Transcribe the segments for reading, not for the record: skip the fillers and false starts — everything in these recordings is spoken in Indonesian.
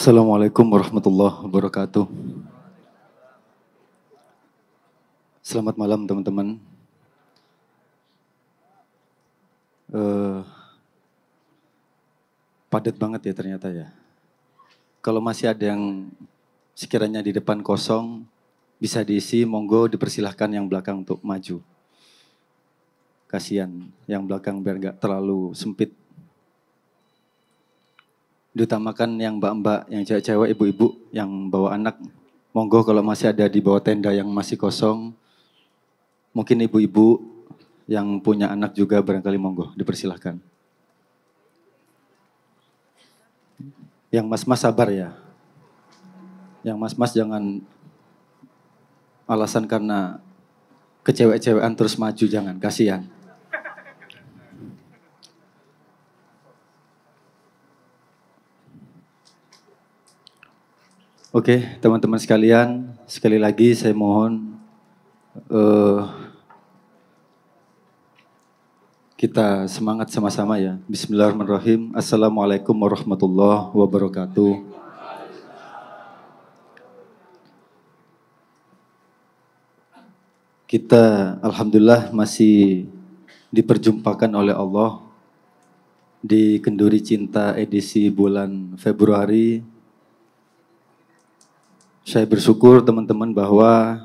Assalamualaikum warahmatullahi wabarakatuh. Selamat malam teman-teman. Padat banget ya ternyata ya. Kalau masih ada yang sekiranya di depan kosong, bisa diisi, monggo dipersilahkan yang belakang untuk maju. Kasihan yang belakang biar nggak terlalu sempit. Diutamakan yang mbak-mbak, yang cewek-cewek, ibu-ibu yang bawa anak. Monggo kalau masih ada di bawah tenda yang masih kosong, mungkin ibu-ibu yang punya anak juga barangkali monggo dipersilahkan. Yang mas-mas sabar ya. Yang mas-mas jangan alasan karena kecewek-cewekan terus maju, jangan, kasihan. Oke, teman-teman sekalian, sekali lagi saya mohon kita semangat sama-sama ya. Bismillahirrahmanirrahim. Assalamualaikum warahmatullahi wabarakatuh. Kita alhamdulillah masih diperjumpakan oleh Allah di Kenduri Cinta edisi bulan Februari. Saya bersyukur teman-teman bahwa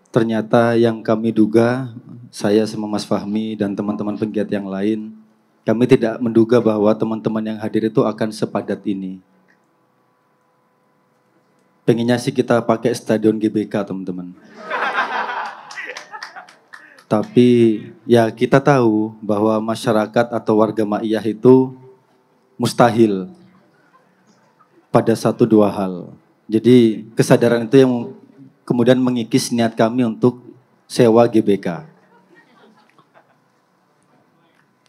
ternyata yang kami duga, saya sama Mas Fahmi dan teman-teman penggiat yang lain, kami tidak menduga bahwa teman-teman yang hadir itu akan sepadat ini. Pengennya sih kita pakai stadion GBK teman-teman. Tapi ya kita tahu bahwa masyarakat atau warga Maiyah itu mustahil pada satu dua hal. Jadi kesadaran itu yang kemudian mengikis niat kami untuk sewa GBK.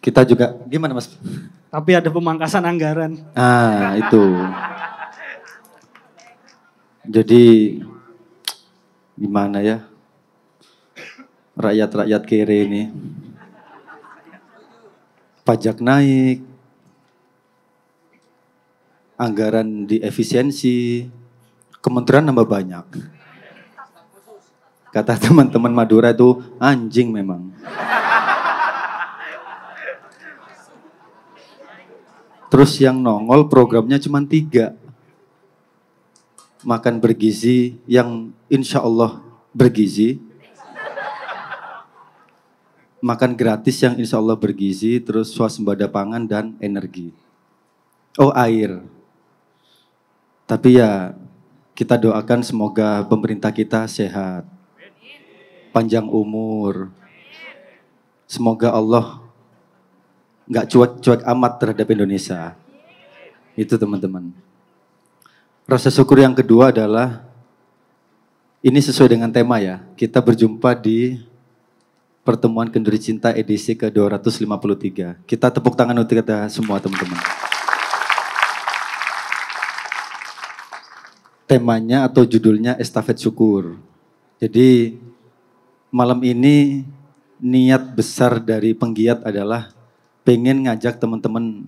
Kita juga, gimana Mas? Tapi ada pemangkasan anggaran. Ah, itu. Jadi, gimana ya? Rakyat-rakyat kere ini. Pajak naik, anggaran diefisiensi, kementerian nambah banyak. Kata teman-teman Madura itu anjing memang. Terus yang nongol programnya cuma 3. Makan bergizi yang insya Allah bergizi. Makan gratis yang insya Allah bergizi. Terus swasembada pangan dan energi. Oh, air. Tapi ya kita doakan semoga pemerintah kita sehat, panjang umur. Semoga Allah nggak cuek-cuek amat terhadap Indonesia. Itu teman-teman. Rasa syukur yang kedua adalah, ini sesuai dengan tema ya, kita berjumpa di pertemuan Kenduri Cinta edisi ke-253. Kita tepuk tangan untuk kita semua teman-teman. Temanya atau judulnya Estafet Syukur. Jadi malam ini niat besar dari penggiat adalah pengen ngajak teman-teman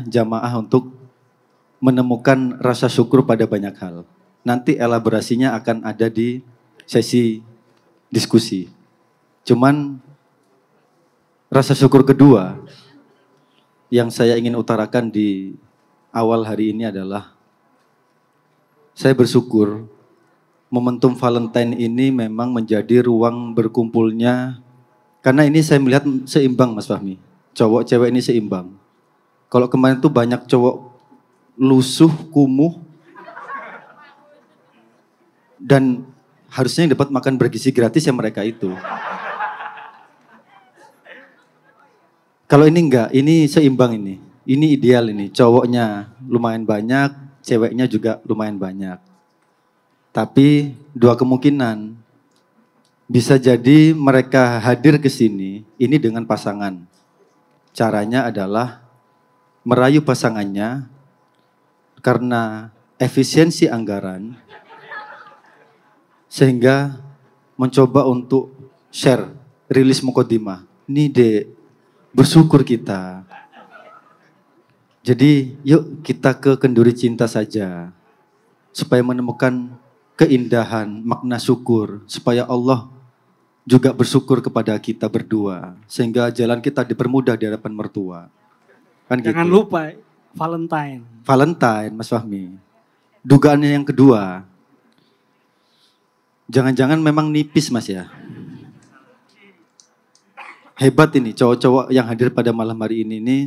jamaah untuk menemukan rasa syukur pada banyak hal. Nanti elaborasinya akan ada di sesi diskusi. Cuman rasa syukur kedua yang saya ingin utarakan di awal hari ini adalah saya bersyukur momentum Valentine ini memang menjadi ruang berkumpulnya, karena ini saya melihat seimbang Mas Fahmi. Cowok cewek ini seimbang. Kalau kemarin tuh banyak cowok lusuh, kumuh, dan harusnya yang dapat makan bergizi gratis ya mereka itu. Kalau ini enggak, ini seimbang ini. Ini ideal ini, cowoknya lumayan banyak, ceweknya juga lumayan banyak. Tapi dua kemungkinan, bisa jadi mereka hadir ke sini ini dengan pasangan. Caranya adalah merayu pasangannya karena efisiensi anggaran, sehingga mencoba untuk share, rilis mukodimah. Ini dek, bersyukur kita. Jadi yuk kita ke kenduri cinta saja. Supaya menemukan keindahan, makna syukur. Supaya Allah juga bersyukur kepada kita berdua. Sehingga jalan kita dipermudah di hadapan mertua. Kan Jangan gitu. lupa Valentine. Valentine, Mas Fahmi. Dugaannya yang kedua. Jangan-jangan memang nipis Mas ya. Hebat ini cowok-cowok yang hadir pada malam hari ini nih.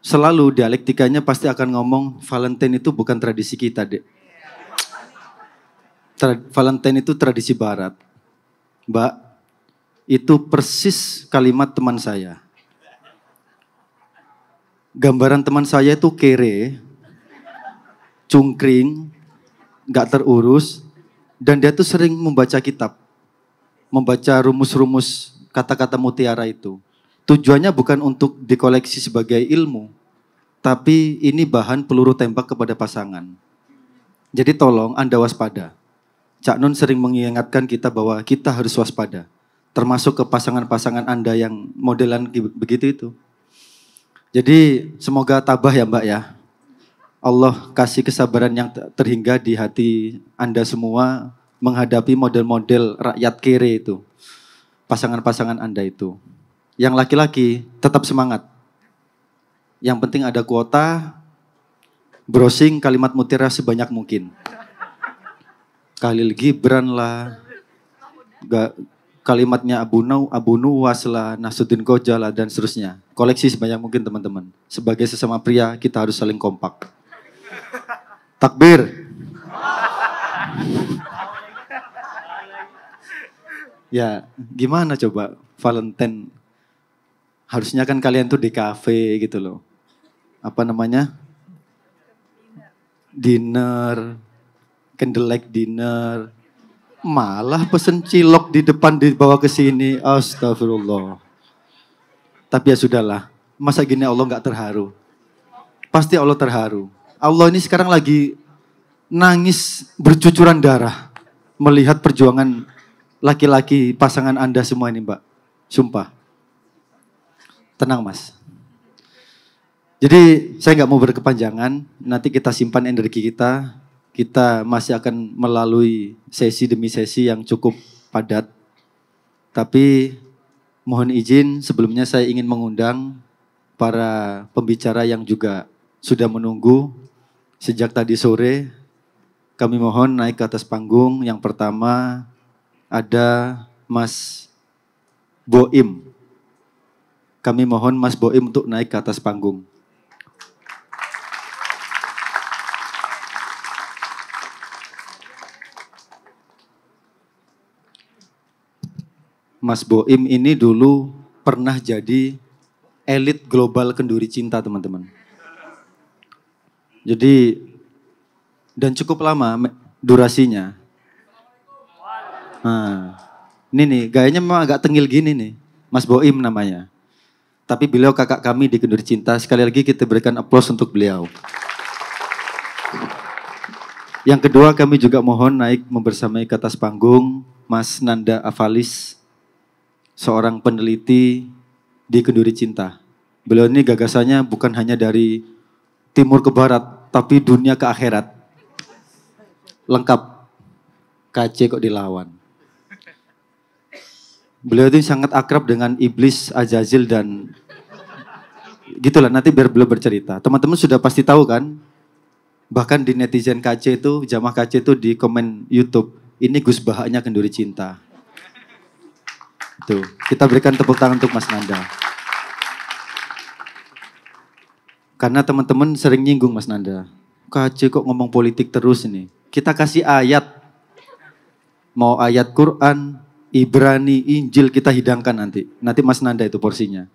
Selalu dialektikanya pasti akan ngomong Valentine itu bukan tradisi kita, Dek. Valentine itu tradisi barat. Mbak, itu persis kalimat teman saya. Gambaran teman saya itu kere, cungkring, gak terurus, dan dia tuh sering membaca kitab. Membaca rumus-rumus kata-kata mutiara itu. Tujuannya bukan untuk dikoleksi sebagai ilmu, tapi ini bahan peluru tembak kepada pasangan. Jadi tolong Anda waspada. Cak Nun sering mengingatkan kita bahwa kita harus waspada. Termasuk ke pasangan-pasangan Anda yang modelan begitu itu. Jadi semoga tabah ya Mbak ya. Allah kasih kesabaran yang terhingga di hati Anda semua menghadapi model-model rakyat kere itu. Pasangan-pasangan Anda itu. Yang laki-laki tetap semangat. Yang penting ada kuota, browsing kalimat mutiara sebanyak mungkin. Khalil Gibran lah, kalimatnya Abu Nuwas lah, Nasruddin Koja lah, dan seterusnya. Koleksi sebanyak mungkin teman-teman. Sebagai sesama pria, kita harus saling kompak. Takbir. Ya, gimana coba Valentine? Harusnya kan kalian tuh di kafe gitu loh. Apa namanya? Dinner, candlelight dinner. Malah pesen cilok di depan dibawa ke sini. Astagfirullah. Tapi ya sudahlah. Masa gini Allah nggak terharu? Pasti Allah terharu. Allah ini sekarang lagi nangis bercucuran darah melihat perjuangan laki-laki pasangan Anda semua ini, Mbak. Sumpah. Tenang, Mas. Jadi saya nggak mau berkepanjangan. Nanti kita simpan energi kita. Kita masih akan melalui sesi demi sesi yang cukup padat. Tapi mohon izin sebelumnya saya ingin mengundang para pembicara yang juga sudah menunggu sejak tadi sore. Kami mohon naik ke atas panggung. Yang pertama ada Mas Boim. Kami mohon Mas Boim untuk naik ke atas panggung. Mas Boim ini dulu pernah jadi elit global kenduri cinta, teman-teman. Jadi, dan cukup lama durasinya. Nah, ini nih, gayanya memang agak tengil gini nih. Mas Boim namanya. Tapi beliau kakak kami di kenduri cinta. Sekali lagi kita berikan aplaus untuk beliau. Yang kedua kami juga mohon naik membersamai ke atas panggung Mas Nanda Avalis. Seorang peneliti di kenduri cinta. Beliau ini gagasannya bukan hanya dari timur ke barat, tapi dunia ke akhirat. Lengkap. KC kok dilawan. Beliau itu sangat akrab dengan iblis, Azazil dan gitulah nanti biar beliau bercerita. Teman-teman sudah pasti tahu kan? Bahkan di netizen KC itu, jamaah KC itu di komen YouTube, ini Gus Bahaknya kenduri cinta. Tuh, kita berikan tepuk tangan untuk Mas Nanda. Karena teman-teman sering nyinggung Mas Nanda. KC kok ngomong politik terus ini. Kita kasih ayat. Mau ayat Quran, Ibrani, Injil kita hidangkan nanti. Nanti Mas Nanda itu porsinya.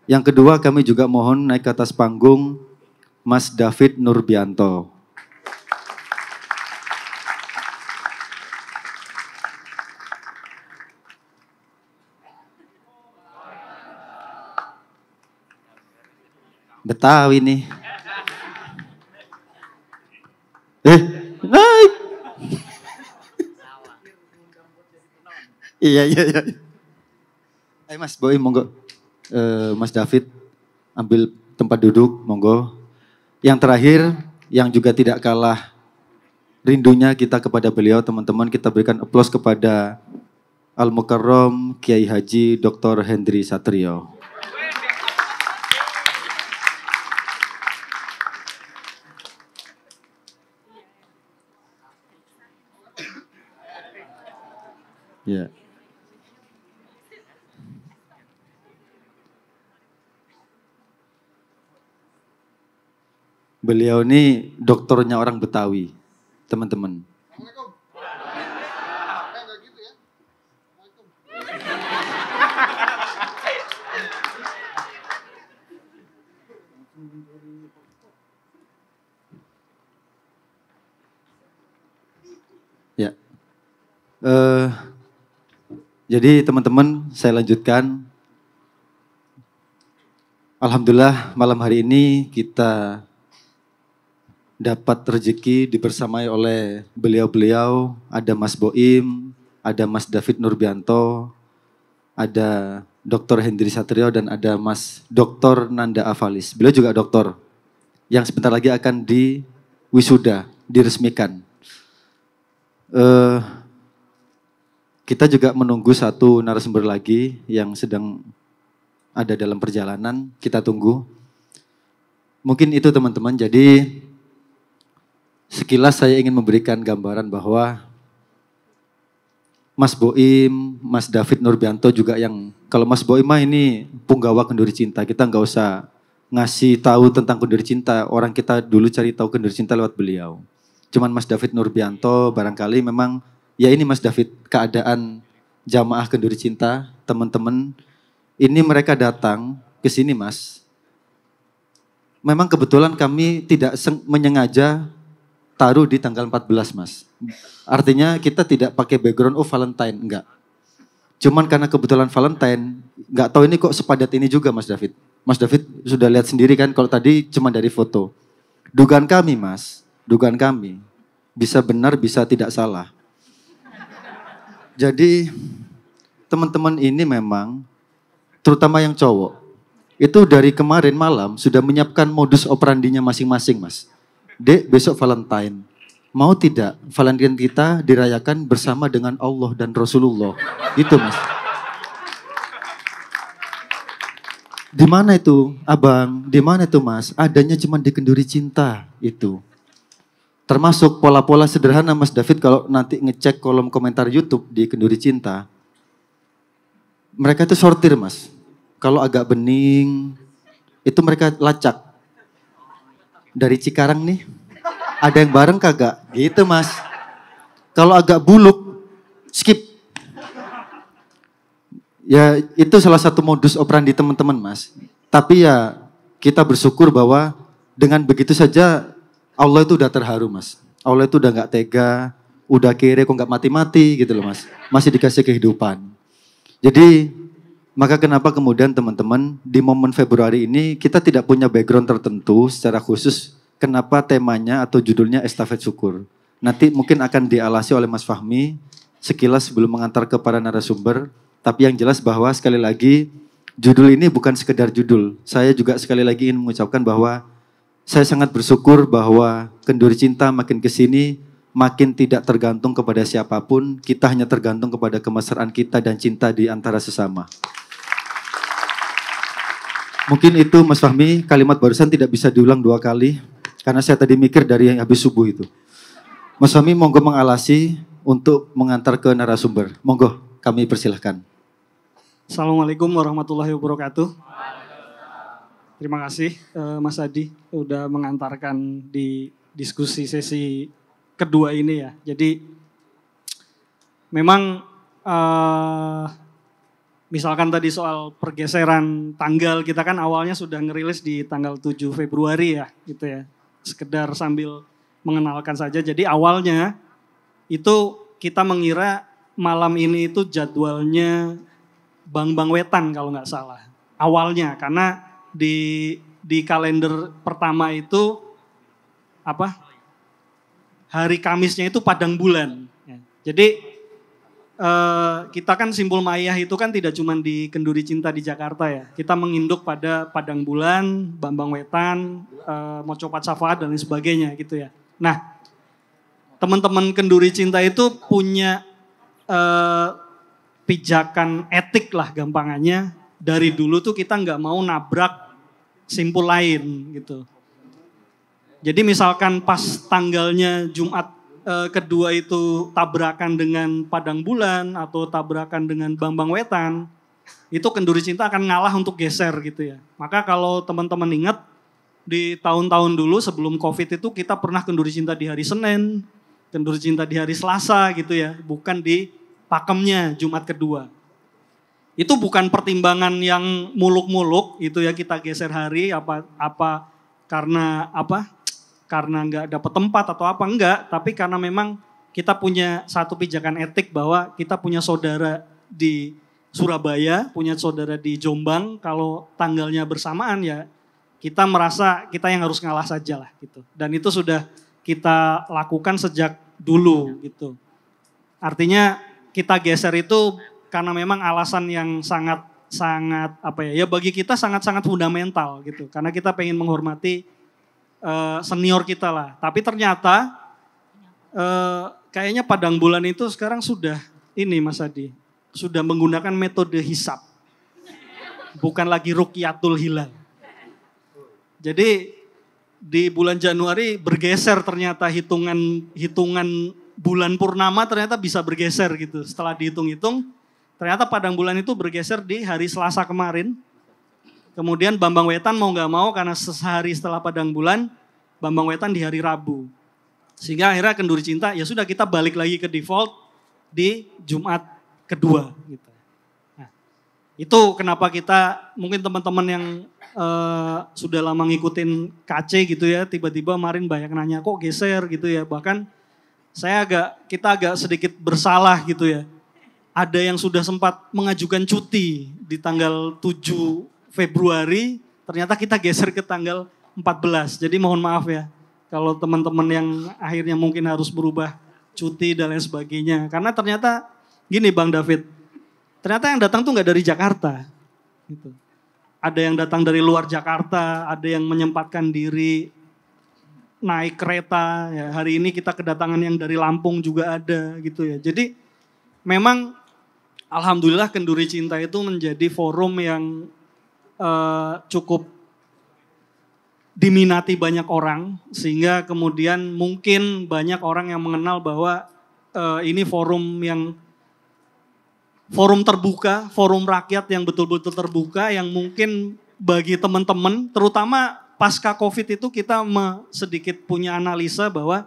Yang kedua kami juga mohon naik ke atas panggung Mas David Nurbianto. Betawi nih. Naik. Iya. Ayo Mas Boy, monggo. Mas David, ambil tempat duduk, monggo. Yang terakhir, yang juga tidak kalah rindunya kita kepada beliau, teman-teman, kita berikan aplaus kepada Al-Mukarram Kiai Haji Dr. Hendri Satrio. Ya. Beliau ini doktornya orang Betawi, teman-teman. Ya. Jadi teman-teman, saya lanjutkan. Alhamdulillah malam hari ini kita dapat rezeki dibersamai oleh beliau-beliau. Ada Mas Boim, ada Mas David Nurbianto, ada Dr. Hendri Satrio, dan ada Mas Dr. Nanda Avalis. Beliau juga doktor yang sebentar lagi akan diwisuda, diresmikan. Kita juga menunggu satu narasumber lagi yang sedang ada dalam perjalanan, kita tunggu. Mungkin itu teman-teman, jadi sekilas saya ingin memberikan gambaran bahwa Mas Boim, Mas David Nurbianto juga yang, kalau Mas Boim mah ini punggawa Kenduri Cinta, kita nggak usah ngasih tahu tentang Kenduri Cinta, orang kita dulu cari tahu Kenduri Cinta lewat beliau. Cuman Mas David Nurbianto barangkali memang, ya ini Mas David, keadaan jamaah Kenduri Cinta, teman-teman, ini mereka datang ke sini Mas. Memang kebetulan kami tidak menyengaja taruh di tanggal 14 Mas. Artinya kita tidak pakai background, Valentine, enggak. Cuman karena kebetulan Valentine, enggak tahu ini kok sepadat ini juga Mas David. Mas David sudah lihat sendiri kan, kalau tadi cuma dari foto. Dugaan kami Mas, dugaan kami, bisa benar bisa tidak salah. Jadi teman-teman ini memang, terutama yang cowok, itu dari kemarin malam sudah menyiapkan modus operandinya masing-masing Mas. Dek, besok Valentine. Mau tidak Valentine kita dirayakan bersama dengan Allah dan Rasulullah. Itu Mas. Di mana itu Abang? Di mana itu Mas? Adanya cuma di Kenduri Cinta itu. Termasuk pola-pola sederhana Mas David, kalau nanti ngecek kolom komentar YouTube di Kenduri Cinta. Mereka itu sortir Mas. Kalau agak bening, itu mereka lacak. Dari Cikarang nih, ada yang bareng kagak? Gitu Mas. Kalau agak buluk, skip. Ya itu salah satu modus operandi teman-teman Mas. Tapi ya kita bersyukur bahwa dengan begitu saja Allah itu udah terharu Mas. Allah itu udah gak tega, udah kere kok gak mati-mati gitu loh Mas. Masih dikasih kehidupan. Jadi maka kenapa kemudian teman-teman di momen Februari ini kita tidak punya background tertentu secara khusus. Kenapa temanya atau judulnya Estafet Syukur. Nanti mungkin akan dialasi oleh Mas Fahmi sekilas sebelum mengantar ke para narasumber. Tapi yang jelas bahwa sekali lagi judul ini bukan sekedar judul. Saya juga sekali lagi ingin mengucapkan bahwa saya sangat bersyukur bahwa Kenduri Cinta makin kesini makin tidak tergantung kepada siapapun. Kita hanya tergantung kepada kemesraan kita dan cinta di antara sesama. Mungkin itu Mas Fahmi, kalimat barusan tidak bisa diulang 2 kali. Karena saya tadi mikir dari habis subuh itu. Mas Fahmi monggo mengalasi untuk mengantar ke narasumber. Monggo kami persilahkan. Assalamualaikum warahmatullahi wabarakatuh. Terima kasih Mas Adi udah mengantarkan di diskusi sesi kedua ini ya. Jadi memang misalkan tadi soal pergeseran tanggal, kita kan awalnya sudah ngerilis di tanggal 7 Februari ya gitu ya. Sekedar sambil mengenalkan saja. Jadi awalnya itu kita mengira malam ini itu jadwalnya Bang Wetan kalau nggak salah. Awalnya karena di kalender pertama itu hari Kamisnya itu padang bulan. Ya. Jadi kita kan Simpul Mayah itu kan tidak cuma di Kenduri Cinta di Jakarta ya. Kita menginduk pada Padang Bulan, Bambang Wetan, Mocopat Safaat dan lain sebagainya gitu ya. Nah, teman-teman Kenduri Cinta itu punya pijakan etik lah gampangannya. Dari dulu tuh kita nggak mau nabrak simpul lain gitu. Jadi misalkan pas tanggalnya Jumat kedua itu tabrakan dengan Padang Bulan atau tabrakan dengan Bambang Wetan, itu Kenduri Cinta akan ngalah untuk geser gitu ya. Maka kalau teman-teman ingat di tahun-tahun dulu sebelum COVID itu kita pernah Kenduri Cinta di hari Senin, Kenduri Cinta di hari Selasa gitu ya, bukan di pakemnya Jumat kedua. Itu bukan pertimbangan yang muluk-muluk itu ya kita geser hari apa karena nggak dapat tempat atau apa enggak, tapi karena memang kita punya satu pijakan etik bahwa kita punya saudara di Surabaya, punya saudara di Jombang, kalau tanggalnya bersamaan ya kita merasa kita yang harus ngalah saja lah gitu. Dan itu sudah kita lakukan sejak dulu gitu. Artinya kita geser itu karena memang alasan yang sangat bagi kita sangat fundamental gitu. Karena kita pengen menghormati senior kita lah. Tapi ternyata kayaknya Padang Bulan itu sekarang sudah ini Mas Adi, sudah menggunakan metode hisab. Bukan lagi Rukyatul Hilal. Jadi di bulan Januari bergeser ternyata hitungan bulan purnama ternyata bisa bergeser gitu. Setelah dihitung-hitung ternyata Padang Bulan itu bergeser di hari Selasa kemarin. Kemudian Bambang Wetan mau gak mau karena sehari setelah Padang Bulan, Bambang Wetan di hari Rabu. Sehingga akhirnya Kenduri Cinta ya sudah kita balik lagi ke default di Jumat kedua. Gitu. Nah, itu kenapa kita mungkin teman-teman yang sudah lama ngikutin KC gitu ya, tiba-tiba kemarin banyak nanya kok geser gitu ya. Bahkan kita agak sedikit bersalah gitu ya. Ada yang sudah sempat mengajukan cuti di tanggal 7 Februari, ternyata kita geser ke tanggal 14. Jadi mohon maaf ya, kalau teman-teman yang akhirnya mungkin harus berubah cuti dan lain sebagainya. Karena ternyata gini Bang David, ternyata yang datang tuh nggak dari Jakarta. Gitu. Ada yang datang dari luar Jakarta, ada yang menyempatkan diri naik kereta. Ya, hari ini kita kedatangan yang dari Lampung juga ada gitu ya. Jadi memang alhamdulillah Kenduri Cinta itu menjadi forum yang cukup diminati banyak orang, sehingga kemudian mungkin banyak orang yang mengenal bahwa ini forum terbuka, forum rakyat yang betul-betul terbuka, yang mungkin bagi teman-teman, terutama pasca COVID itu kita sedikit punya analisa bahwa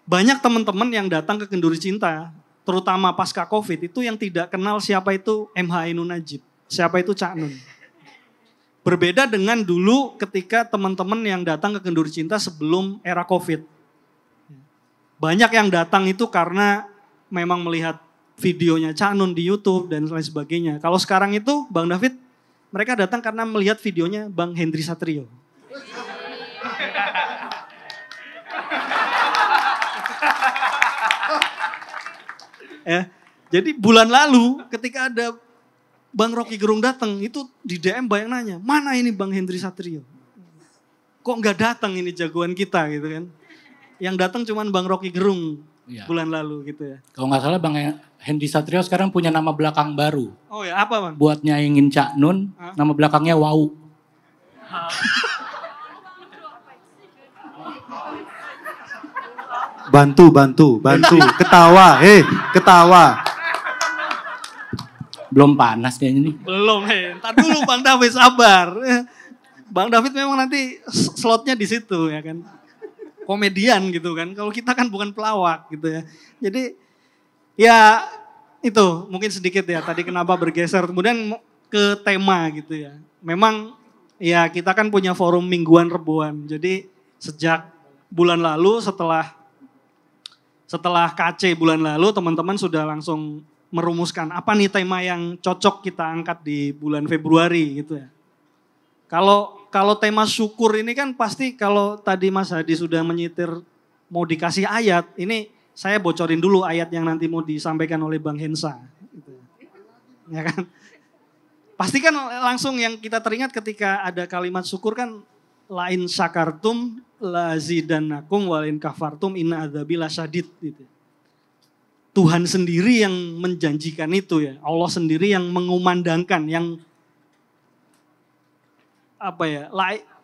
banyak teman-teman yang datang ke Kenduri Cinta, terutama pasca COVID itu yang tidak kenal siapa itu MH Ainun Najib, siapa itu Cak Nun. Berbeda dengan dulu ketika teman-teman yang datang ke Kenduri Cinta sebelum era COVID. Banyak yang datang itu karena memang melihat videonya Cak Nun di YouTube dan lain sebagainya. Kalau sekarang itu Bang David, mereka datang karena melihat videonya Bang Hendri Satrio. Ya, jadi bulan lalu ketika ada Bang Rocky Gerung datang, itu di DM banyak nanya, mana ini Bang Hendri Satrio? Kok nggak datang ini jagoan kita gitu kan? Yang datang cuma Bang Rocky Gerung bulan lalu gitu ya. Kalau nggak salah Bang Hendri Satrio sekarang punya nama belakang baru. Oh ya, apa Bang? Buat nyaingin Cak Nun, nama belakangnya Wau. Bantu, ketawa, ketawa. Belum panas kayaknya nih. Belum, entar dulu Bang David sabar. Bang David memang nanti slotnya di situ ya kan. Komedian gitu kan. Kalau kita kan bukan pelawak gitu ya. Jadi ya itu mungkin sedikit ya tadi kenapa bergeser. Kemudian ke tema gitu ya. Memang ya kita kan punya forum mingguan rebuan. Jadi sejak bulan lalu setelah KC bulan lalu teman-teman sudah langsung merumuskan apa nih tema yang cocok kita angkat di bulan Februari gitu ya. Kalau tema syukur ini kan pasti kalau tadi Mas Hadi sudah menyitir mau dikasih ayat, ini Saya bocorin dulu ayat yang nanti mau disampaikan oleh Bang Hensa. Gitu. Ya kan? Pasti kan langsung yang kita teringat ketika ada kalimat syukur kan, lain syakartum lazidannakum walin kafartum inna adzabi lasyadid gitu. Tuhan sendiri yang menjanjikan itu ya. Allah sendiri yang mengumandangkan, yang apa ya?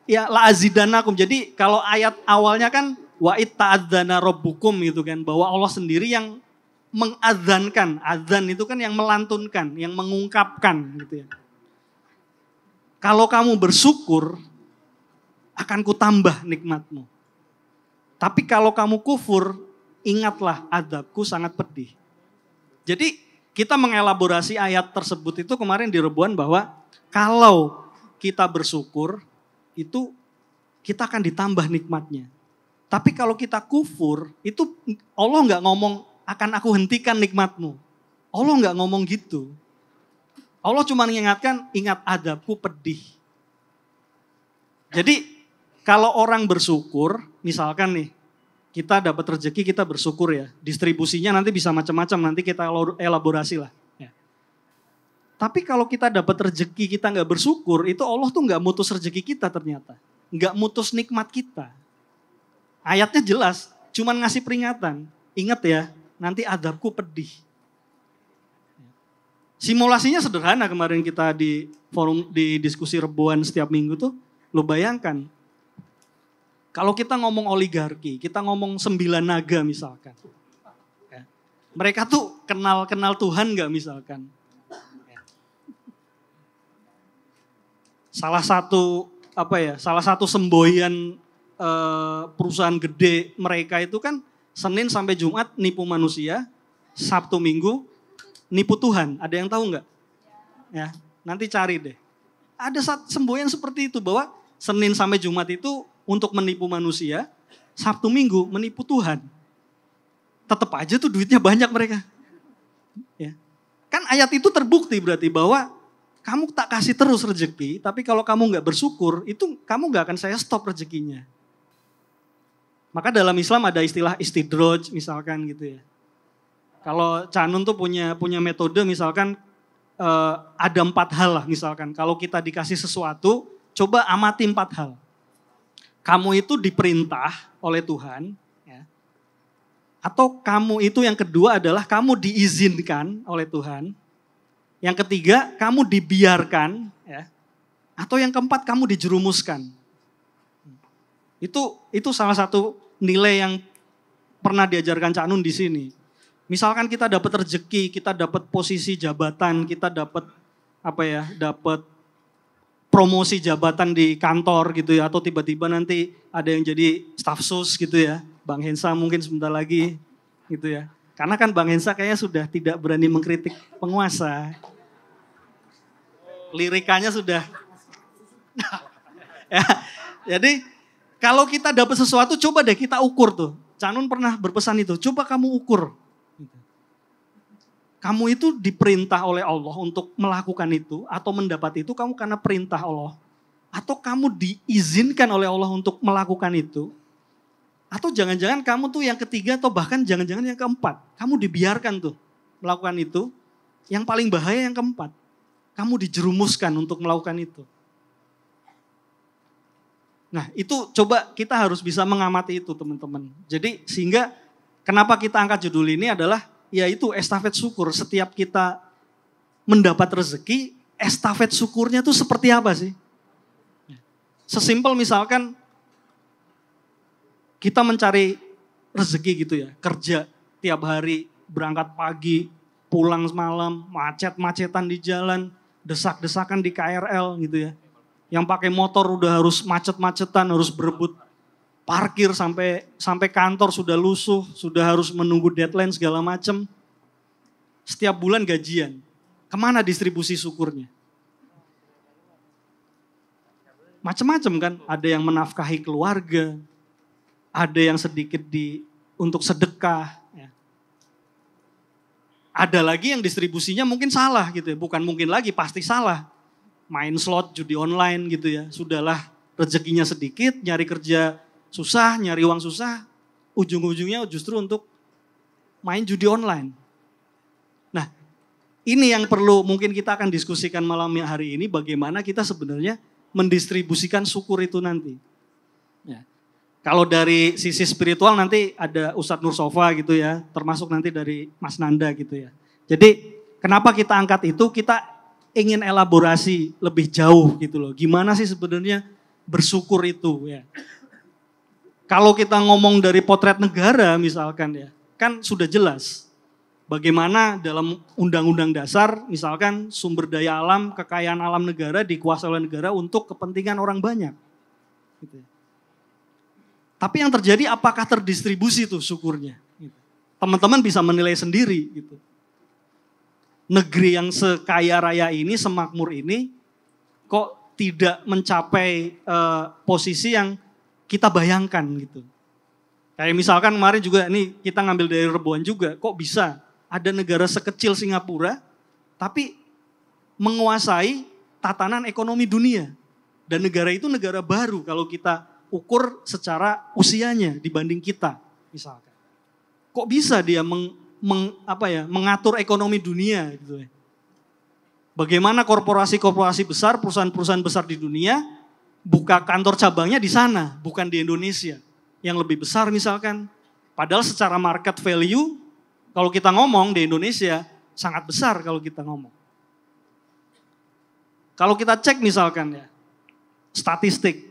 La azidannakum. Jadi kalau ayat awalnya kan wa itta'adzana rabbukum gitu kan, bahwa Allah sendiri yang mengadzankan. Adzan itu kan yang melantunkan, yang mengungkapkan gitu ya. Kalau kamu bersyukur, akan kutambah nikmatmu. Tapi kalau kamu kufur, ingatlah azabku sangat pedih. Jadi kita mengelaborasi ayat tersebut itu kemarin di Rebuan bahwa kalau kita bersyukur, itu kita akan ditambah nikmatnya. Tapi kalau kita kufur, itu Allah nggak ngomong akan aku hentikan nikmatmu. Allah nggak ngomong gitu. Allah cuma mengingatkan, ingat azabku pedih. Jadi kalau orang bersyukur, misalkan nih, kita dapat rezeki, kita bersyukur ya. Distribusinya nanti bisa macam-macam, nanti kita elaborasi lah. Ya. Tapi kalau kita dapat rezeki, kita nggak bersyukur, itu Allah tuh nggak mutus rezeki kita ternyata. Nggak mutus nikmat kita. Ayatnya jelas, cuman ngasih peringatan. Ingat ya, nanti azabku pedih. Simulasinya sederhana, kemarin kita di forum, di diskusi Rebuan setiap minggu tuh, lo bayangkan. Kalau kita ngomong oligarki, kita ngomong 9 naga misalkan. Ya. Mereka tuh kenal Tuhan gak misalkan. Ya. Salah satu semboyan perusahaan gede mereka itu kan Senin sampai Jumat nipu manusia, Sabtu Minggu nipu Tuhan. Ada yang tahu nggak? Ya, nanti cari deh. Ada semboyan seperti itu bahwa Senin sampai Jumat itu untuk menipu manusia, Sabtu Minggu menipu Tuhan. Tetap aja tuh duitnya banyak mereka. Ya. Kan ayat itu terbukti berarti bahwa kamu tak kasih terus rezeki, tapi kalau kamu nggak bersyukur, itu kamu nggak akan saya stop rezekinya. Maka dalam Islam ada istilah istidroj misalkan gitu ya. Kalau Canun tuh punya metode misalkan ada 4 hal lah misalkan. Kalau kita dikasih sesuatu, coba amati 4 hal. Kamu itu diperintah oleh Tuhan. Ya. Atau kamu itu yang kedua adalah kamu diizinkan oleh Tuhan. Yang ketiga kamu dibiarkan. Ya. Atau yang keempat kamu dijerumuskan. Itu salah satu nilai yang pernah diajarkan Cak Nun di sini. Misalkan kita dapat rezeki, kita dapat posisi jabatan, kita dapat dapat promosi jabatan di kantor gitu ya, atau tiba-tiba nanti ada yang jadi staf sus gitu ya. Bang Hensa mungkin sebentar lagi gitu ya. Karena kan Bang Hensa kayaknya sudah tidak berani mengkritik penguasa. Lirikannya sudah. Ya, jadi kalau kita dapat sesuatu, coba deh kita ukur tuh. Canun pernah berpesan itu, coba kamu ukur. Kamu itu diperintah oleh Allah untuk melakukan itu, atau mendapat itu kamu karena perintah Allah. Atau kamu diizinkan oleh Allah untuk melakukan itu. Atau jangan-jangan kamu tuh yang ketiga, atau bahkan jangan-jangan yang keempat. Kamu dibiarkan tuh melakukan itu. Yang paling bahaya yang keempat. Kamu dijerumuskan untuk melakukan itu. Nah itu coba kita harus bisa mengamati itu teman-teman. Jadi sehingga kenapa kita angkat judul ini adalah yaitu estafet syukur. Setiap kita mendapat rezeki, estafet syukurnya itu seperti apa sih? Sesimpel misalkan kita mencari rezeki gitu ya. Kerja tiap hari, berangkat pagi, pulang malam, macet-macetan di jalan, desak-desakan di KRL gitu ya. Yang pakai motor udah harus macet-macetan, harus berebut parkir sampai kantor sudah lusuh, sudah harus menunggu deadline segala macam. Setiap bulan gajian. Kemana distribusi syukurnya? Macam-macam kan, ada yang menafkahi keluarga, ada yang sedikit untuk sedekah. Ya. Ada lagi yang distribusinya mungkin salah gitu ya, bukan mungkin lagi, pasti salah. Main slot, judi online gitu ya. Sudahlah rezekinya sedikit, nyari kerja susah, nyari uang susah. Ujung-ujungnya justru untuk main judi online. Nah, ini yang perlu mungkin kita akan diskusikan malam hari ini, bagaimana kita sebenarnya mendistribusikan syukur itu nanti. Ya. Kalau dari sisi spiritual nanti ada Ustadz Nur Sofa gitu ya, termasuk nanti dari Mas Nanda gitu ya. Jadi kenapa kita angkat itu, kita ingin elaborasi lebih jauh gitu loh. Gimana sih sebenarnya bersyukur itu ya. Kalau kita ngomong dari potret negara misalkan ya, kan sudah jelas bagaimana dalam undang-undang dasar misalkan sumber daya alam, kekayaan alam negara dikuasai oleh negara untuk kepentingan orang banyak. Gitu ya. Tapi yang terjadi apakah terdistribusi tuh syukurnya? Gitu. Teman-teman bisa menilai sendiri gitu. Negeri yang sekaya raya ini, semakmur ini, kok tidak mencapai posisi yang kita bayangkan gitu. Kayak misalkan kemarin juga ini kita ngambil dari Rebuan juga, kok bisa ada negara sekecil Singapura, tapi menguasai tatanan ekonomi dunia. Dan negara itu negara baru kalau kita ukur secara usianya dibanding kita misalkan. Kok bisa dia mengatur ekonomi dunia gitu ya. Bagaimana korporasi-korporasi besar, perusahaan-perusahaan besar di dunia buka kantor cabangnya di sana, bukan di Indonesia. Yang lebih besar misalkan. Padahal secara market value, kalau kita ngomong di Indonesia, sangat besar kalau kita ngomong. Kalau kita cek misalkan ya, statistik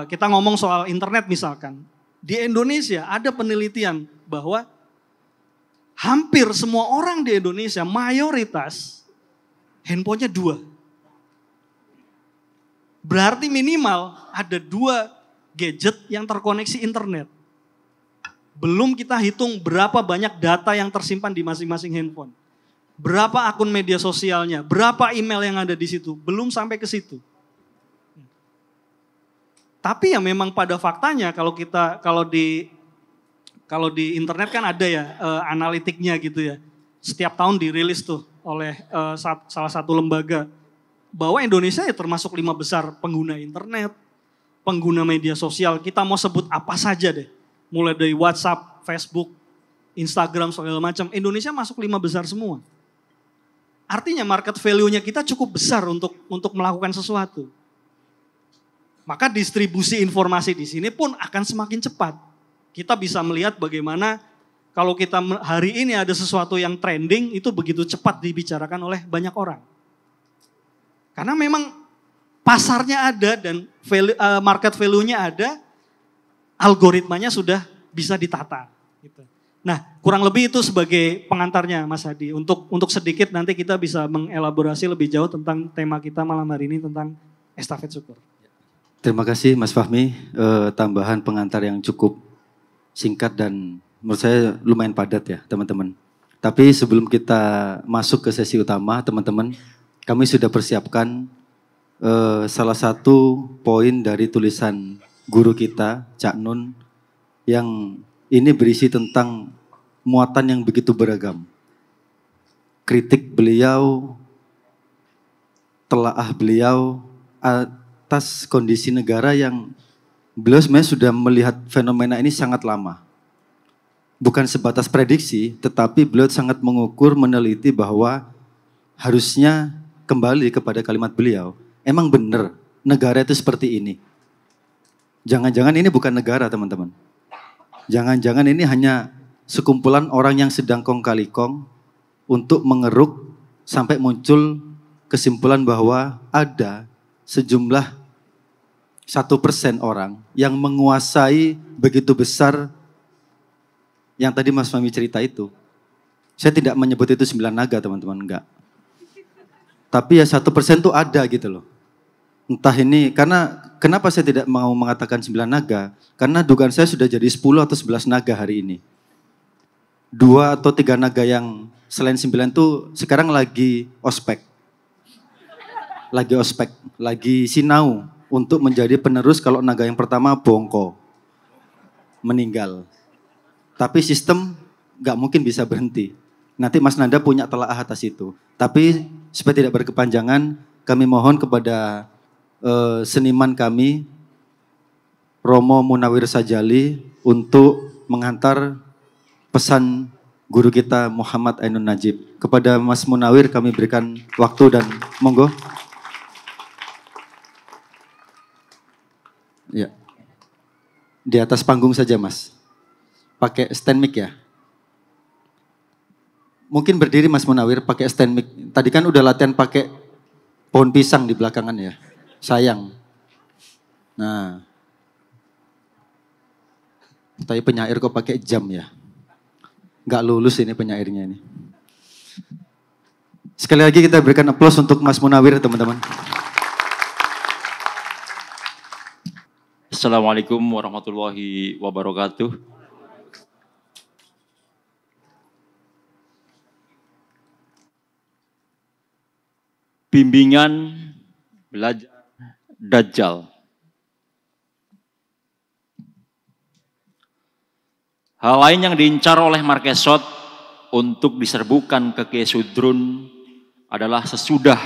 kita ngomong soal internet misalkan. Di Indonesia ada penelitian bahwa hampir semua orang di Indonesia mayoritas handphonenya 2. Berarti minimal ada 2 gadget yang terkoneksi internet. Belum kita hitung berapa banyak data yang tersimpan di masing-masing handphone. Berapa akun media sosialnya, berapa email yang ada di situ. Belum sampai ke situ. Tapi ya memang pada faktanya kalau di internet kan ada ya analitiknya gitu ya. Setiap tahun dirilis tuh oleh salah satu lembaga bahwa Indonesia ya termasuk 5 besar pengguna internet, pengguna media sosial. Kita mau sebut apa saja deh. Mulai dari WhatsApp, Facebook, Instagram segala macam. Indonesia masuk 5 besar semua. Artinya market value-nya kita cukup besar untuk melakukan sesuatu. Maka distribusi informasi di sini pun akan semakin cepat. Kita bisa melihat bagaimana kalau kita hari ini ada sesuatu yang trending, itu begitu cepat dibicarakan oleh banyak orang. Karena memang pasarnya ada dan market value-nya ada, algoritmanya sudah bisa ditata. Gitu. Nah, kurang lebih itu sebagai pengantarnya Mas Hadi. Untuk sedikit nanti kita bisa mengelaborasi lebih jauh tentang tema kita malam hari ini tentang estafet syukur. Terima kasih Mas Fahmi, tambahan pengantar yang cukup singkat dan menurut saya lumayan padat ya teman-teman. Tapi sebelum kita masuk ke sesi utama teman-teman, kami sudah persiapkan salah satu poin dari tulisan guru kita, Cak Nun, yang ini berisi tentang muatan yang begitu beragam. Kritik beliau, telaah beliau atas kondisi negara yang beliau sebenarnya sudah melihat fenomena ini sangat lama. Bukan sebatas prediksi, tetapi beliau sangat mengukur, meneliti bahwa harusnya kembali kepada kalimat beliau. Emang benar negara itu seperti ini. Jangan-jangan ini bukan negara teman-teman. Jangan-jangan ini hanya sekumpulan orang yang sedang kong kali kong untuk mengeruk sampai muncul kesimpulan bahwa ada sejumlah 1% orang yang menguasai begitu besar yang tadi Mas Fahmi cerita itu. Saya tidak menyebut itu 9 naga teman-teman, enggak. Tapi ya 1% itu ada gitu loh. Entah ini, karena kenapa saya tidak mau mengatakan 9 naga? Karena dugaan saya sudah jadi 10 atau 11 naga hari ini. 2 atau 3 naga yang selain 9 itu sekarang lagi ospek. Lagi sinau untuk menjadi penerus kalau naga yang pertama bongko, meninggal. Tapi sistem gak mungkin bisa berhenti. Nanti Mas Nanda punya telaah atas itu. Tapi supaya tidak berkepanjangan, kami mohon kepada seniman kami, Romo Munawir Sajali, untuk menghantar pesan guru kita Muhammad Ainun Najib. Kepada Mas Munawir kami berikan waktu dan monggo. Ya. Di atas panggung saja Mas. Pakai stand mic ya. Mungkin berdiri Mas Munawir pakai stand mic. Tadi kan udah latihan pakai pohon pisang di belakangan ya. Sayang. Nah. Tapi penyair kok pakai jam ya. Nggak lulus ini penyairnya ini. Sekali lagi kita berikan aplaus untuk Mas Munawir teman-teman. Assalamualaikum warahmatullahi wabarakatuh. Bimbingan belajar Dajjal. Hal lain yang diincar oleh Marquesot untuk diserbukan ke Kiai Sudrun adalah sesudah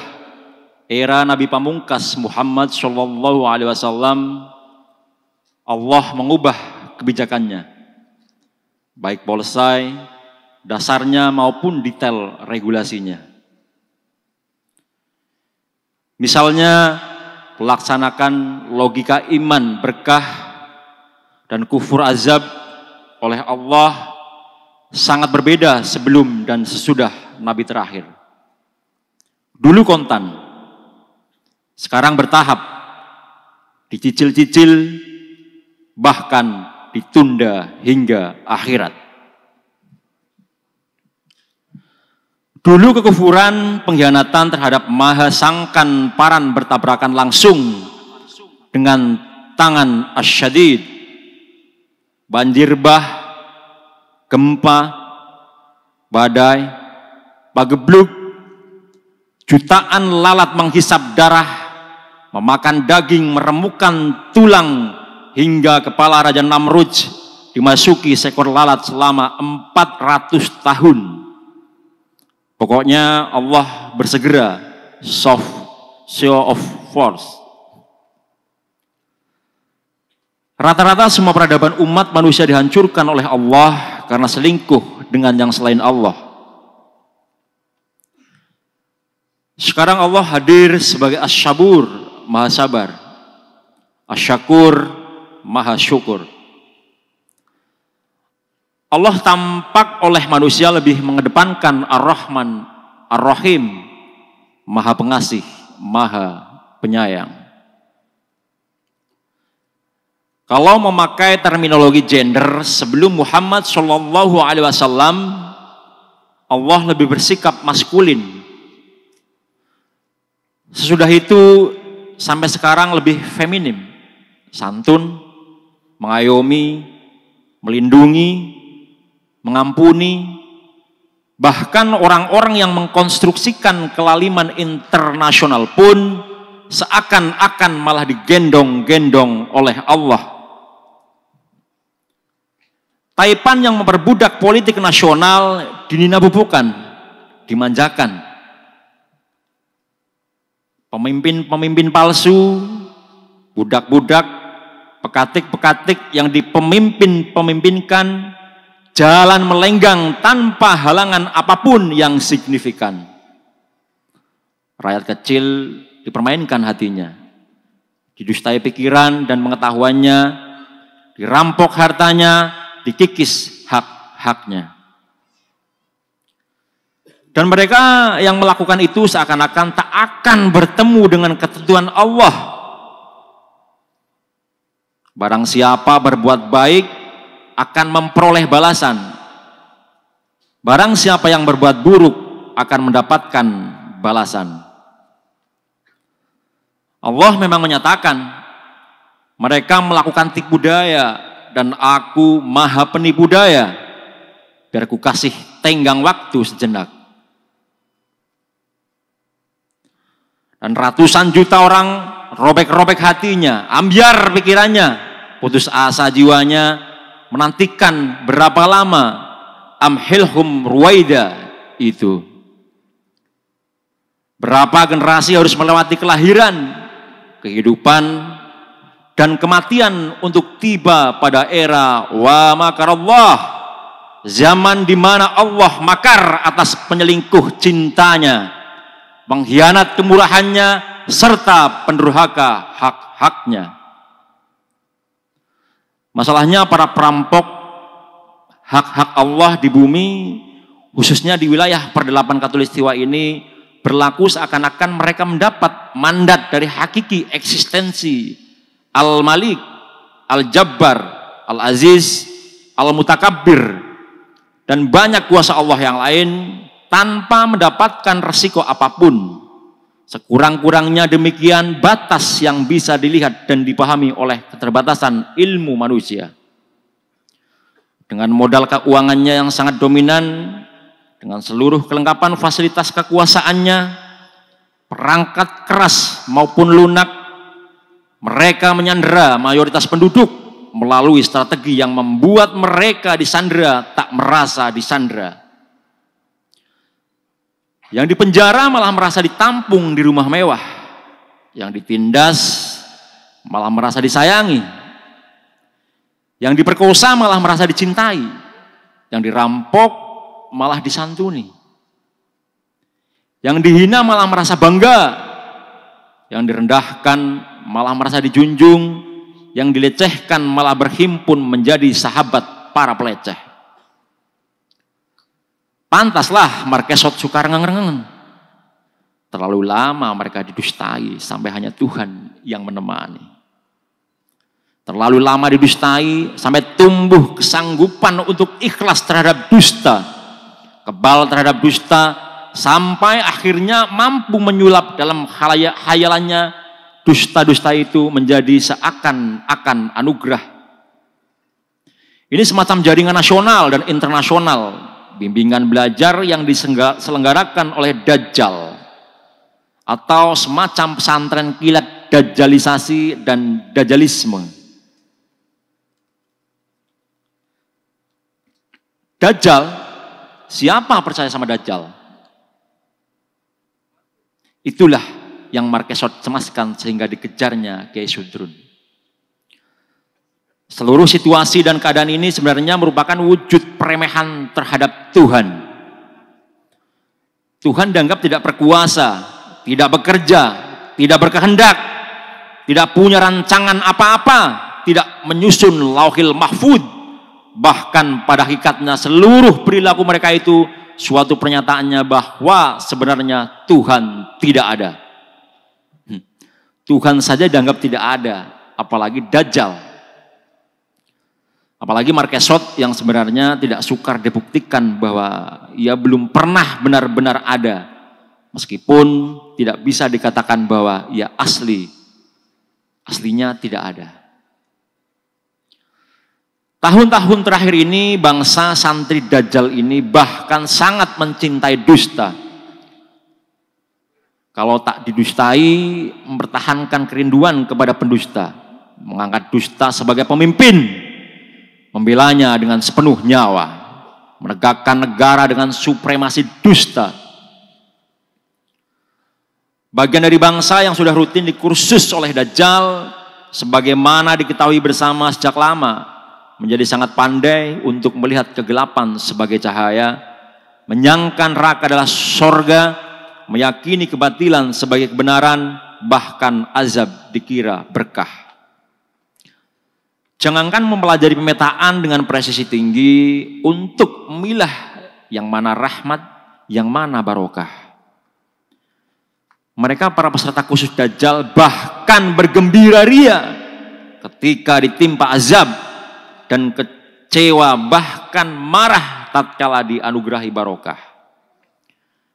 era Nabi Pamungkas Muhammad Shallallahu Alaihi Wasallam, Allah mengubah kebijakannya, baik policy, dasarnya maupun detail regulasinya. Misalnya, melaksanakan logika iman berkah dan kufur azab oleh Allah sangat berbeda sebelum dan sesudah Nabi terakhir. Dulu kontan, sekarang bertahap, dicicil-cicil, bahkan ditunda hingga akhirat. Dulu kekufuran, pengkhianatan terhadap Maha Sangkan Paran bertabrakan langsung dengan tangan asyadid. Banjir bah, gempa, badai, pagebluk, jutaan lalat menghisap darah, memakan daging, meremukan tulang, hingga kepala Raja Namruj dimasuki seekor lalat selama 400 tahun. Pokoknya Allah bersegera, show of force. Rata-rata semua peradaban umat manusia dihancurkan oleh Allah karena selingkuh dengan yang selain Allah. Sekarang Allah hadir sebagai Asy-Syabur, Maha Sabar, Asy-Syakur, Maha Syukur. Allah tampak oleh manusia lebih mengedepankan Ar-Rahman, Ar-Rahim, Maha Pengasih, Maha Penyayang. Kalau memakai terminologi gender, sebelum Muhammad Shallallahu Alaihi Wasallam, Allah lebih bersikap maskulin. Sesudah itu sampai sekarang lebih feminim, santun, mengayomi, melindungi, mengampuni. Bahkan orang-orang yang mengkonstruksikan kelaliman internasional pun seakan-akan malah digendong-gendong oleh Allah. Taipan yang memperbudak politik nasional dininabubukan, dimanjakan. Pemimpin-pemimpin palsu, budak-budak, pekatik-pekatik yang dipemimpin-pemimpinkan, jalan melenggang tanpa halangan apapun yang signifikan. Rakyat kecil dipermainkan hatinya, didustai pikiran dan pengetahuannya, dirampok hartanya, dikikis hak-haknya. Dan mereka yang melakukan itu seakan-akan tak akan bertemu dengan ketentuan Allah. Barang siapa berbuat baik akan memperoleh balasan. Barang siapa yang berbuat buruk akan mendapatkan balasan. Allah memang menyatakan mereka melakukan tipu daya dan aku maha penipu daya, biar ku kasih tenggang waktu sejenak. Dan ratusan juta orang robek-robek hatinya, ambyar pikirannya, putus asa jiwanya, menantikan berapa lama amhilhum ruwaida itu. Berapa generasi harus melewati kelahiran, kehidupan, dan kematian untuk tiba pada era wa makarallah, zaman di mana Allah makar atas penyelingkuh cintanya, pengkhianat kemurahannya, serta pendurhaka hak-haknya. Masalahnya para perampok hak-hak Allah di bumi, khususnya di wilayah perdelapan Katulistiwa ini, berlaku seakan-akan mereka mendapat mandat dari hakiki eksistensi Al-Malik, Al-Jabbar, Al-Aziz, Al-Mutakabbir, dan banyak kuasa Allah yang lain tanpa mendapatkan resiko apapun. Sekurang-kurangnya demikian batas yang bisa dilihat dan dipahami oleh keterbatasan ilmu manusia. Dengan modal keuangannya yang sangat dominan, dengan seluruh kelengkapan fasilitas kekuasaannya, perangkat keras maupun lunak, mereka menyandera mayoritas penduduk melalui strategi yang membuat mereka disandera tak merasa disandera. Yang dipenjara malah merasa ditampung di rumah mewah, yang ditindas malah merasa disayangi, yang diperkosa malah merasa dicintai, yang dirampok malah disantuni, yang dihina malah merasa bangga, yang direndahkan malah merasa dijunjung, yang dilecehkan malah berhimpun menjadi sahabat para peleceh. Pantaslah Marquesot suka rengang-rengang. Terlalu lama mereka didustai sampai hanya Tuhan yang menemani. Terlalu lama didustai sampai tumbuh kesanggupan untuk ikhlas terhadap dusta, kebal terhadap dusta, sampai akhirnya mampu menyulap dalam khayalannya dusta-dusta itu menjadi seakan-akan anugerah. Ini semacam jaringan nasional dan internasional, bimbingan belajar yang diselenggarakan oleh Dajjal, atau semacam pesantren kilat dajjalisasi dan dajjalisme. Dajjal, siapa percaya sama Dajjal? Itulah yang Marquesot cemaskan sehingga dikejarnya Kiai Sudrun. Seluruh situasi dan keadaan ini sebenarnya merupakan wujud peremehan terhadap Tuhan. Tuhan dianggap tidak berkuasa, tidak bekerja, tidak berkehendak, tidak punya rancangan apa-apa, tidak menyusun lauhil mahfud. Bahkan pada hakikatnya seluruh perilaku mereka itu suatu pernyataannya bahwa sebenarnya Tuhan tidak ada. Tuhan saja dianggap tidak ada, apalagi Dajjal. Apalagi Marquesot yang sebenarnya tidak sukar dibuktikan bahwa ia belum pernah benar-benar ada. Meskipun tidak bisa dikatakan bahwa ia aslinya tidak ada. Tahun-tahun terakhir ini bangsa santri Dajjal ini bahkan sangat mencintai dusta. Kalau tak didustai, mempertahankan kerinduan kepada pendusta, mengangkat dusta sebagai pemimpin, membelanya dengan sepenuh nyawa, menegakkan negara dengan supremasi dusta. Bagian dari bangsa yang sudah rutin dikursus oleh Dajjal, sebagaimana diketahui bersama sejak lama, menjadi sangat pandai untuk melihat kegelapan sebagai cahaya, menyangka neraka adalah sorga, meyakini kebatilan sebagai kebenaran, bahkan azab dikira berkah. Jangankan mempelajari pemetaan dengan presisi tinggi untuk memilah yang mana rahmat, yang mana barokah. Mereka para peserta khusus Dajjal bahkan bergembira ria ketika ditimpa azab dan kecewa, bahkan marah tatkala dianugerahi barokah.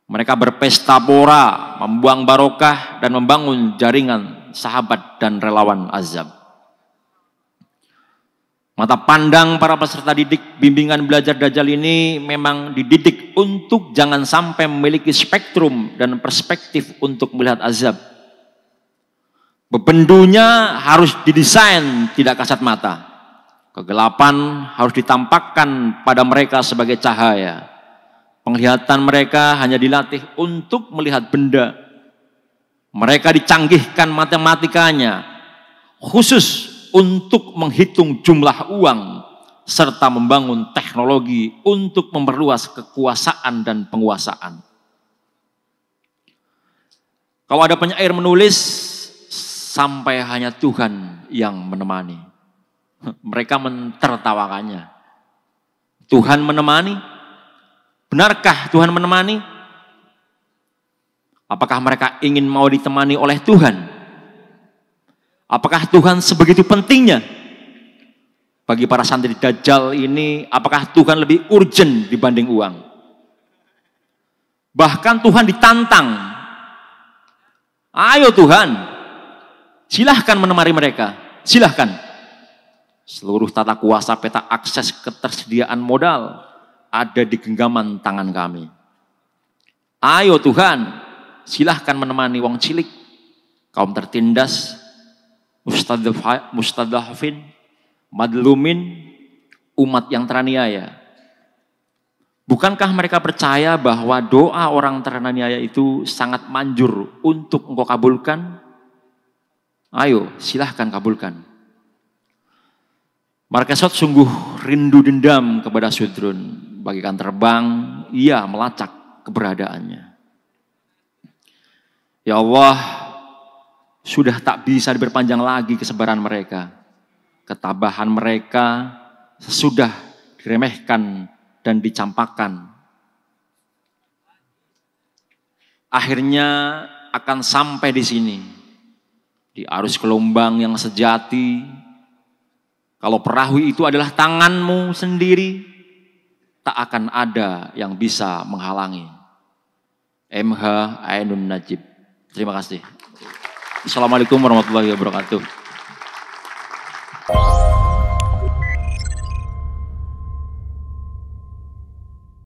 Mereka berpesta pora, membuang barokah dan membangun jaringan sahabat dan relawan azab. Mata pandang para peserta didik bimbingan belajar Dajjal ini memang dididik untuk jangan sampai memiliki spektrum dan perspektif untuk melihat azab. Bebendunya harus didesain tidak kasat mata. Kegelapan harus ditampakkan pada mereka sebagai cahaya. Penglihatan mereka hanya dilatih untuk melihat benda. Mereka dicanggihkan matematikanya, khusus untuk menghitung jumlah uang, serta membangun teknologi untuk memperluas kekuasaan dan penguasaan. Kalau ada penyair menulis, sampai hanya Tuhan yang menemani. Mereka mentertawakannya. Tuhan menemani? Benarkah Tuhan menemani? Apakah mereka ingin mau ditemani oleh Tuhan? Apakah Tuhan sebegitu pentingnya? Bagi para santri Dajjal ini, apakah Tuhan lebih urgent dibanding uang? Bahkan Tuhan ditantang. Ayo Tuhan, silahkan menemani mereka, silahkan. Seluruh tata kuasa peta akses ketersediaan modal ada di genggaman tangan kami. Ayo Tuhan, silahkan menemani wong cilik, kaum tertindas, mustadhafin, madlumin, umat yang teraniaya. Bukankah mereka percaya bahwa doa orang teraniaya itu sangat manjur untuk engkau kabulkan? Ayo, silahkan kabulkan. Marquesot sungguh rindu dendam kepada Sudrun. Bagikan terbang, ia melacak keberadaannya. Ya Allah, sudah tak bisa diperpanjang lagi kesabaran mereka. Ketabahan mereka sesudah diremehkan dan dicampakkan. Akhirnya akan sampai di sini. Di arus gelombang yang sejati. Kalau perahu itu adalah tanganmu sendiri, tak akan ada yang bisa menghalangi. MH Ainun Najib. Terima kasih. Assalamualaikum warahmatullahi wabarakatuh.